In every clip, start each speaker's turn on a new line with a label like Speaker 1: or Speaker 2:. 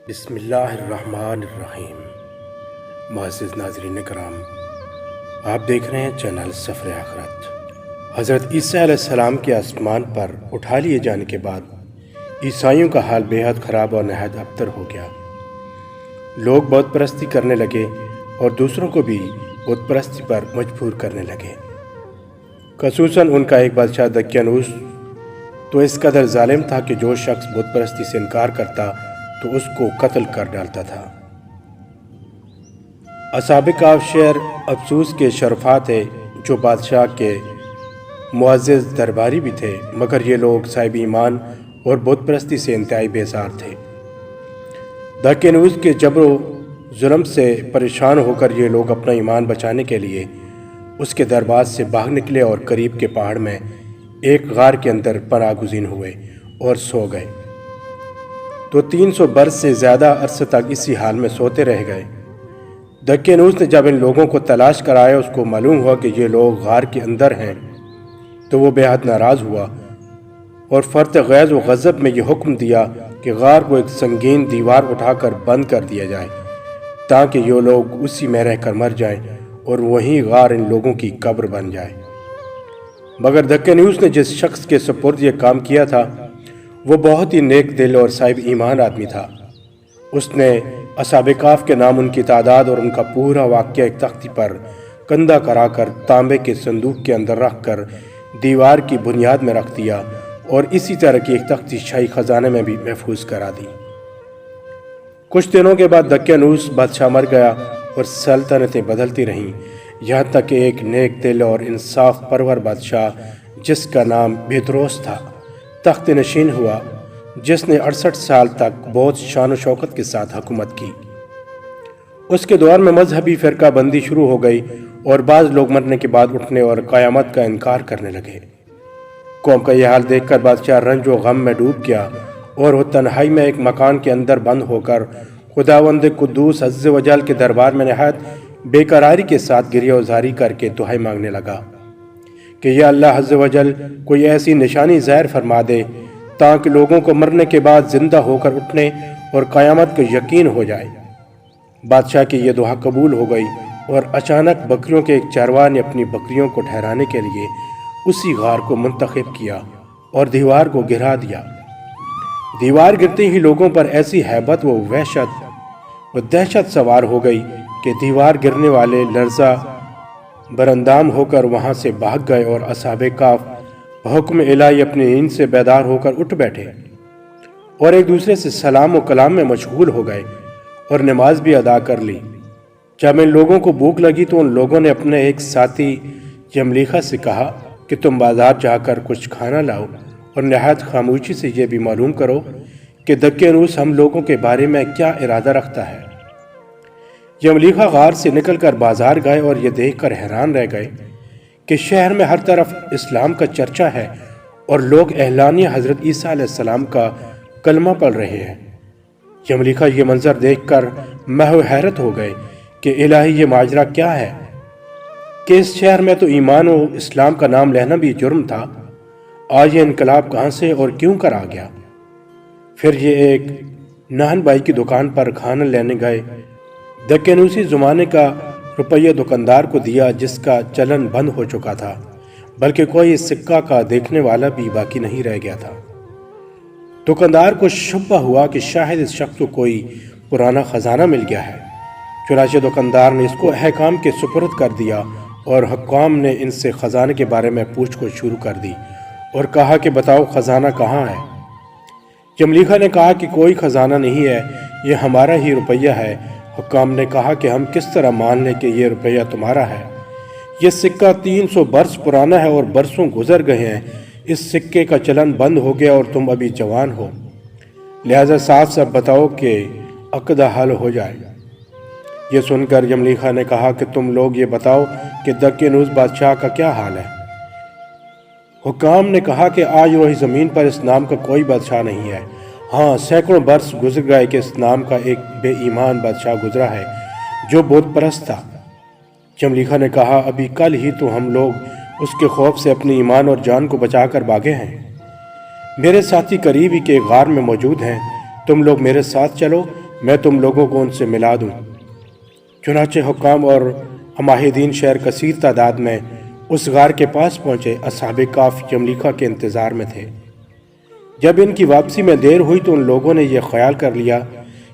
Speaker 1: بسم اللہ الرحمن الرحیم۔ معزز ناظرین کرام، آپ دیکھ رہے ہیں چینل سفر آخرت۔ حضرت عیسیٰ علیہ السلام کے آسمان پر اٹھا لیے جانے کے بعد عیسائیوں کا حال بے حد خراب اور نہایت ابتر ہو گیا۔ لوگ بت پرستی کرنے لگے اور دوسروں کو بھی بت پرستی پر مجبور کرنے لگے۔ خصوصاً ان کا ایک بادشاہ دقیانوس تو اس قدر ظالم تھا کہ جو شخص بت پرستی سے انکار کرتا تو اس کو قتل کر ڈالتا تھا۔ اصحاب کہف شہر افسوس کے شرفا تھے جو بادشاہ کے معزز درباری بھی تھے، مگر یہ لوگ صاحب ایمان اور بت پرستی سے انتہائی بیزار تھے۔ دقیانوس کے جبر و ظلم سے پریشان ہو کر یہ لوگ اپنا ایمان بچانے کے لیے اس کے دربار سے باہر نکلے اور قریب کے پہاڑ میں ایک غار کے اندر پناہ گزین ہوئے اور سو گئے۔ تو 300 برس سے زیادہ عرصے تک اسی حال میں سوتے رہ گئے۔ دقیانوس نے جب ان لوگوں کو تلاش کرایا، اس کو معلوم ہوا کہ یہ لوگ غار کے اندر ہیں، تو وہ بے حد ناراض ہوا اور فرط غیظ و غضب میں یہ حکم دیا کہ غار کو ایک سنگین دیوار اٹھا کر بند کر دیا جائے تاکہ یہ لوگ اسی میں رہ کر مر جائیں اور وہیں غار ان لوگوں کی قبر بن جائے۔ مگر دقیانوس نے جس شخص کے سپرد یہ کام کیا تھا وہ بہت ہی نیک دل اور صاحب ایمان آدمی تھا۔ اس نے اصحاب کہف کے نام، ان کی تعداد اور ان کا پورا واقعہ ایک تختی پر کندہ کرا کر تانبے کے صندوق کے اندر رکھ کر دیوار کی بنیاد میں رکھ دیا اور اسی طرح کی ایک تختی شاہی خزانے میں بھی محفوظ کرا دی۔ کچھ دنوں کے بعد دقیانوس بادشاہ مر گیا اور سلطنتیں بدلتی رہیں، یہاں تک کہ ایک نیک دل اور انصاف پرور بادشاہ جس کا نام بیدروس تھا تخت نشین ہوا، جس نے 68 سال تک بہت شان و شوکت کے ساتھ حکومت کی۔ اس کے دور میں مذہبی فرقہ بندی شروع ہو گئی اور بعض لوگ مرنے کے بعد اٹھنے اور قیامت کا انکار کرنے لگے۔ قوم کا یہ حال دیکھ کر بادشاہ رنج و غم میں ڈوب گیا اور وہ تنہائی میں ایک مکان کے اندر بند ہو کر خداوند قدوس عز و جل کے دربار میں نہایت بے قراری کے ساتھ گریہ وزاری کر کے دعائیں مانگنے لگا کہ یا اللہ عز و جل کوئی ایسی نشانی ظاہر فرما دے تاکہ لوگوں کو مرنے کے بعد زندہ ہو کر اٹھنے اور قیامت کو یقین ہو جائے۔ بادشاہ کی یہ دعا قبول ہو گئی اور اچانک بکریوں کے ایک چارواہ نے اپنی بکریوں کو ٹھہرانے کے لیے اسی غار کو منتخب کیا اور دیوار کو گرا دیا۔ دیوار گرتے ہی لوگوں پر ایسی ہیبت و وحشت و دہشت سوار ہو گئی کہ دیوار گرنے والے لرزہ براندام ہو کر وہاں سے بھاگ گئے اور اصحاب کہف حکم الہی اپنی نیند سے بیدار ہو کر اٹھ بیٹھے اور ایک دوسرے سے سلام و کلام میں مشغول ہو گئے اور نماز بھی ادا کر لی۔ جب ان لوگوں کو بھوک لگی تو ان لوگوں نے اپنے ایک ساتھی یملیخا سے کہا کہ تم بازار جا کر کچھ کھانا لاؤ اور نہایت خاموشی سے یہ بھی معلوم کرو کہ دقیانوس ہم لوگوں کے بارے میں کیا ارادہ رکھتا ہے۔ یملیخا غار سے نکل کر بازار گئے اور یہ دیکھ کر حیران رہ گئے کہ شہر میں ہر طرف اسلام کا چرچا ہے اور لوگ اعلانیہ حضرت عیسیٰ علیہ السلام کا کلمہ پڑھ رہے ہیں۔ یملیخا یہ منظر دیکھ کر محو حیرت ہو گئے کہ الہی یہ ماجرا کیا ہے کہ اس شہر میں تو ایمان و اسلام کا نام لینا بھی جرم تھا، آج یہ انقلاب کہاں سے اور کیوں کر آ گیا؟ پھر یہ ایک نہن بائی کی دکان پر کھانا لینے گئے۔ دقیانوسی زمانے کا روپیہ دکاندار کو دیا جس کا چلن بند ہو چکا تھا، بلکہ کوئی اس سکہ کا دیکھنے والا بھی باقی نہیں رہ گیا تھا۔ دکاندار کو شبہ ہوا کہ شاید اس شخص کو کوئی پرانا خزانہ مل گیا ہے، چنانچہ دکاندار نے اس کو حکام کے سپرد کر دیا اور حکام نے ان سے خزانے کے بارے میں پوچھ گچھ شروع کر دی اور کہا کہ بتاؤ خزانہ کہاں ہے؟ یملیخا نے کہا کہ کوئی خزانہ نہیں ہے، یہ ہمارا ہی روپیہ ہے۔ حکام نے کہا کہ ہم کس طرح مان لیں کہ یہ روپیہ تمہارا ہے؟ یہ سکہ 300 برس پرانا ہے اور برسوں گزر گئے ہیں، اس سکے کا چلن بند ہو گیا اور تم ابھی جوان ہو، لہذا صاف صاف بتاؤ کہ عقد حل ہو جائے۔ یہ سن کر یملیخا نے کہا کہ تم لوگ یہ بتاؤ کہ دقیانوس بادشاہ کا کیا حال ہے؟ حکام نے کہا کہ آج روئی زمین پر اس نام کا کوئی بادشاہ نہیں ہے، ہاں سینکڑوں برس گزر گئے کہ اس نام کا ایک بے ایمان بادشاہ گزرا ہے جو بت پرست تھا۔ یملیخا نے کہا ابھی کل ہی تو ہم لوگ اس کے خوف سے اپنی ایمان اور جان کو بچا کر بھاگے ہیں۔ میرے ساتھی قریب ہی کے غار میں موجود ہیں، تم لوگ میرے ساتھ چلو میں تم لوگوں کو ان سے ملا دوں۔ چنانچہ حکام اور عماہدین شہر کثیر تعداد میں اس غار کے پاس پہنچے۔ اصحاب کہف جملیکا کے انتظار میں تھے۔ جب ان کی واپسی میں دیر ہوئی تو ان لوگوں نے یہ خیال کر لیا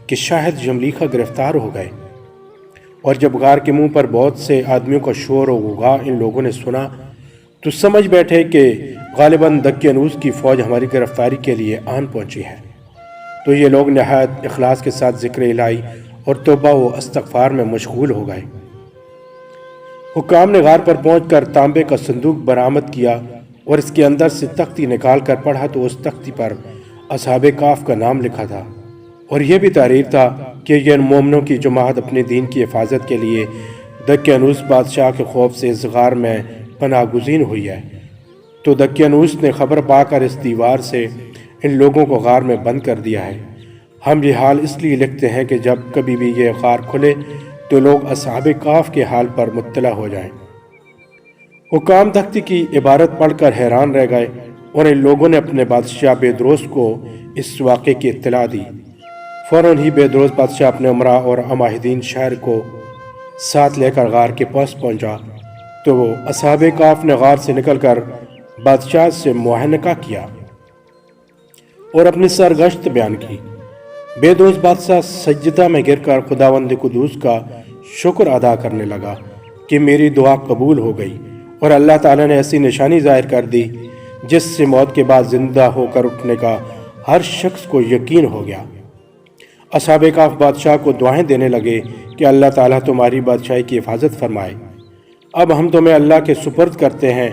Speaker 1: کہ شاید جملیکا گرفتار ہو گئے، اور جب غار کے منہ پر بہت سے آدمیوں کا شور و غوغا ان لوگوں نے سنا تو سمجھ بیٹھے کہ غالباً دقیانوس کی فوج ہماری گرفتاری کے لیے آن پہنچی ہے۔ تو یہ لوگ نہایت اخلاص کے ساتھ ذکر الہی اور توبہ و استغفار میں مشغول ہو گئے۔ حکام نے غار پر پہنچ کر تانبے کا صندوق برآمد کیا اور اس کے اندر سے تختی نکال کر پڑھا تو اس تختی پر اصحاب کہف کا نام لکھا تھا، اور یہ بھی تحریر تھا کہ یہ مومنوں کی جماعت اپنے دین کی حفاظت کے لیے دقیانوس بادشاہ کے خوف سے اس غار میں پناہ گزین ہوئی ہے۔ تو دقیانوس نے خبر پا کر اس دیوار سے ان لوگوں کو غار میں بند کر دیا ہے۔ ہم یہ حال اس لیے لکھتے ہیں کہ جب کبھی بھی یہ غار کھلے تو لوگ اصحاب کہف کے حال پر مطلع ہو جائیں۔ حکام تختی کی عبارت پڑھ کر حیران رہ گئے، اور ان لوگوں نے اپنے بادشاہ بیدروس کو اس واقعے کی اطلاع دی۔ فوراً ہی بیدروس بادشاہ اپنے امراء اور عماہدین شہر کو ساتھ لے کر غار کے پاس پہنچا تو وہ اصحاب کہف نے غار سے نکل کر بادشاہ سے معاہنہ کیا اور اپنی سرگشت بیان کی۔ بیدروس بادشاہ سجدہ میں گر کر خداوند قدوس کا شکر ادا کرنے لگا کہ میری دعا قبول ہو گئی، اور اللہ تعالیٰ نے ایسی نشانی ظاہر کر دی جس سے موت کے بعد زندہ ہو کر اٹھنے کا ہر شخص کو یقین ہو گیا۔ اصحاب کہف بادشاہ کو دعائیں دینے لگے کہ اللہ تعالیٰ تمہاری بادشاہی کی حفاظت فرمائے، اب ہم تمہیں اللہ کے سپرد کرتے ہیں۔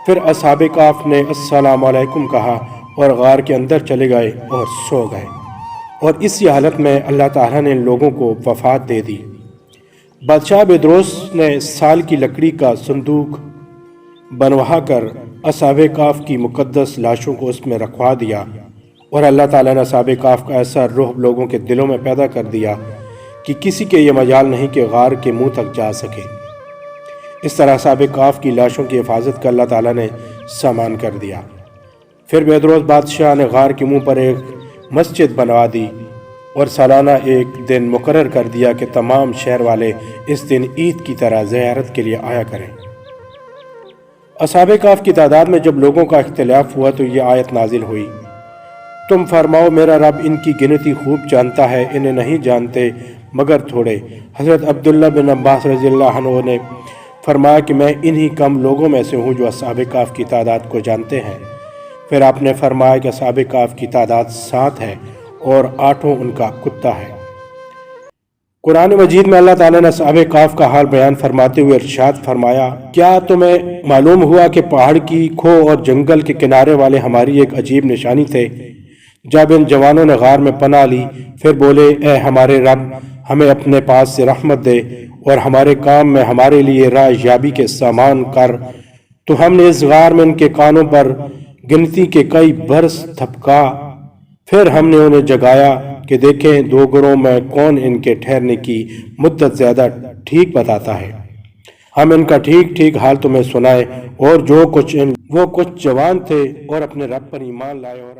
Speaker 1: پھر اصحاب کہف نے السلام علیکم کہا اور غار کے اندر چلے گئے اور سو گئے، اور اسی حالت میں اللہ تعالیٰ نے ان لوگوں کو وفات دے دی۔ بادشاہ بیدروس نے سال کی لکڑی کا صندوق بنوا کر اصحاب کہف کی مقدس لاشوں کو اس میں رکھوا دیا، اور اللہ تعالیٰ نے اصحاب کہف کا ایسا رعب لوگوں کے دلوں میں پیدا کر دیا کہ کسی کے یہ مجال نہیں کہ غار کے منہ تک جا سکے۔ اس طرح اصحاب کہف کی لاشوں کی حفاظت کا اللہ تعالیٰ نے سامان کر دیا۔ پھر بیدروس بادشاہ نے غار کے منہ پر ایک مسجد بنوا دی اور سالانہ ایک دن مقرر کر دیا کہ تمام شہر والے اس دن عید کی طرح زیارت کے لیے آیا کریں۔ اصحاب کہف کی تعداد میں جب لوگوں کا اختلاف ہوا تو یہ آیت نازل ہوئی، تم فرماؤ میرا رب ان کی گنتی خوب جانتا ہے، انہیں نہیں جانتے مگر تھوڑے۔ حضرت عبداللہ بن عباس رضی اللہ عنہ نے فرمایا کہ میں انہی کم لوگوں میں سے ہوں جو اصحاب کہف کی تعداد کو جانتے ہیں۔ پھر آپ نے فرمایا کہ اصحاب کہف کی تعداد 7 ہے اور 8 ان کا کتا ہے۔ قرآن مجید میں اللہ تعالیٰ نے اصحاب کہف کا حال بیان فرماتے ہوئے ارشاد فرمایا، کیا تمہیں معلوم ہوا کہ پہاڑ کی کھو اور جنگل کے کنارے والے ہماری ایک عجیب نشانی تھے؟ جب ان جوانوں نے غار میں پناہ لی پھر بولے، اے ہمارے رب ہمیں اپنے پاس سے رحمت دے اور ہمارے کام میں ہمارے لیے راہ یابی کے سامان کر۔ تو ہم نے اس غار میں ان کے کانوں پر گنتی کے کئی برس تھپکا، پھر ہم نے انہیں جگایا کہ دیکھیں 2 گروہوں میں کون ان کے ٹھہرنے کی مدت زیادہ ٹھیک بتاتا ہے۔ ہم ان کا ٹھیک ٹھیک حال تمہیں سنائے، اور جو کچھ وہ کچھ جوان تھے اور اپنے رب پر ایمان لائے اور